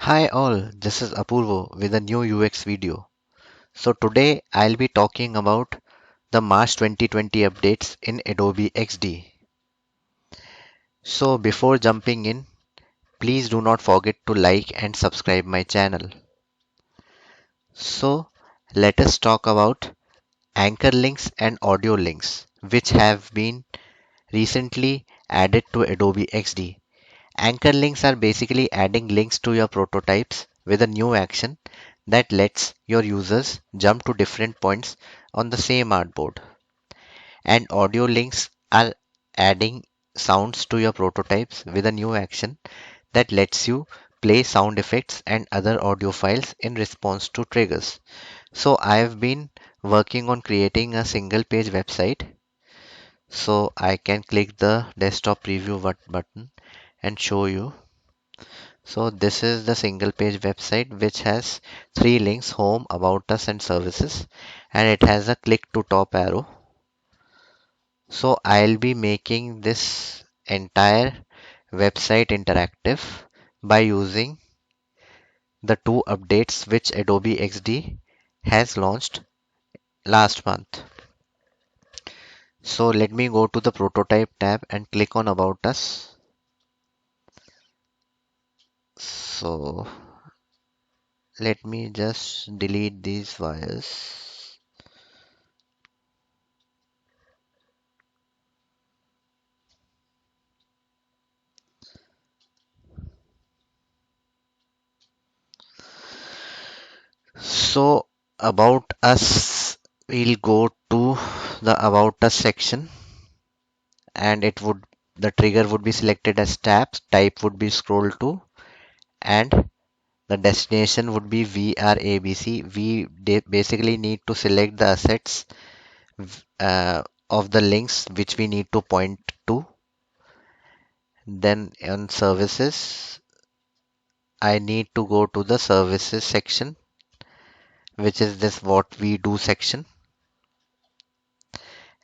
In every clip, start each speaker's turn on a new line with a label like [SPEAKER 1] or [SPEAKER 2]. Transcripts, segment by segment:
[SPEAKER 1] Hi all, this is Apurvo with a new UX video. So today I'll be talking about the March 2020 updates in Adobe XD. So before jumping in, please do not forget to like and subscribe my channel. So let us talk about anchor links and audio links which have been recently added to Adobe XD. Anchor links are basically adding links to your prototypes with a new action that lets your users jump to different points on the same artboard. And audio links are adding sounds to your prototypes with a new action that lets you play sound effects and other audio files in response to triggers. So I've been working on creating a single page website. So I can click the desktop preview button and show you. So this is the single page website which has three links: home, about us and services, and it has a click to top arrow. So I'll be making this entire website interactive by using the two updates which Adobe XD has launched last month. So let me go to the prototype tab and click on about us. So let me just delete these wires. So about us, we'll go to the about us section, and the trigger would be selected as tabs, type would be scroll to, and the destination would be VRABC. Basically need to select the assets of the links which we need to point to. Then on services, I need to go to the services section, which is this what we do section,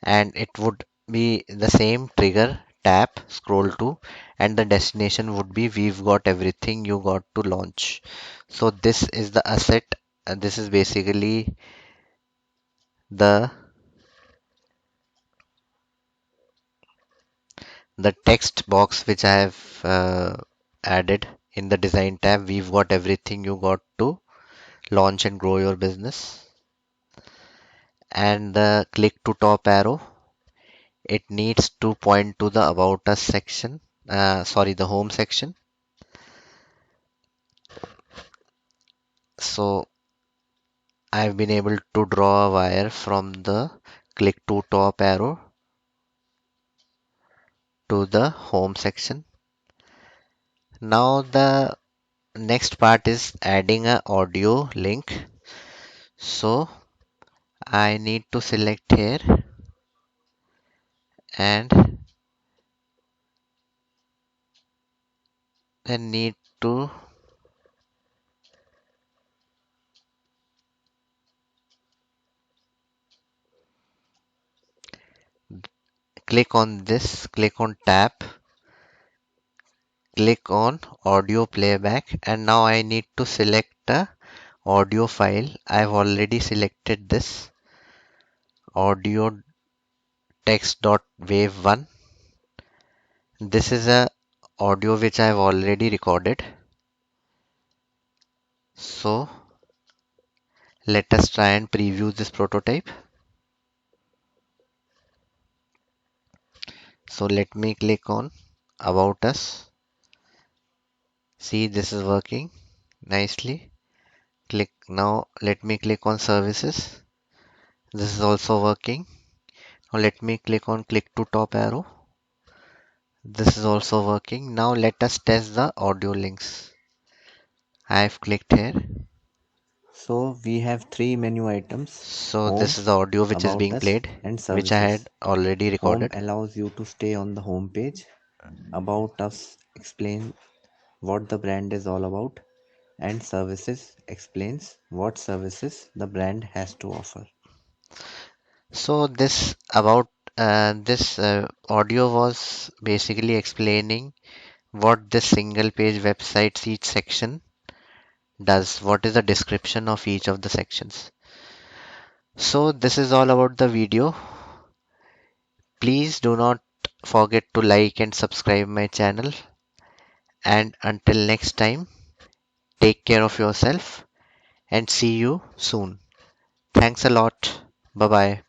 [SPEAKER 1] and it would be the same trigger, tap, scroll to, and the destination would be we've got everything you got to launch. So this is the asset, and this is basically the the text box which I have added in the design tab. We've got everything you got to launch and grow your business. And the click to top arrow, it needs to point to the about us section, the home section. So I've been able to draw a wire from the click to top arrow to the home section. Now the next part is adding a audio link. So I need to select here and then need to click on this, click on tap, click on audio playback, and now I need to select a audio file. I've already selected this audio text.wave1. This is a audio which I've already recorded. So let us try and preview this prototype. So let me click on about us. See, this is working nicely. Click now. Let me click on services. This is also working. Now let me click on click to top arrow. This is also working. Now let us test the audio links. I've clicked here.
[SPEAKER 2] So we have three menu items:
[SPEAKER 1] So
[SPEAKER 2] home,
[SPEAKER 1] this is the audio which is
[SPEAKER 2] about
[SPEAKER 1] being
[SPEAKER 2] us,
[SPEAKER 1] played,
[SPEAKER 2] and
[SPEAKER 1] which I
[SPEAKER 2] services.
[SPEAKER 1] had already
[SPEAKER 2] Home
[SPEAKER 1] recorded.
[SPEAKER 2] allows you to stay on the home page. About us explain what the brand is all about, and services explains what services the brand has to offer.
[SPEAKER 1] So this audio was basically explaining what this single page website's each section does, what is the description of each of the sections. So this is all about the video. Please do not forget to like and subscribe my channel. And until next time, take care of yourself and see you soon. Thanks a lot. Bye bye.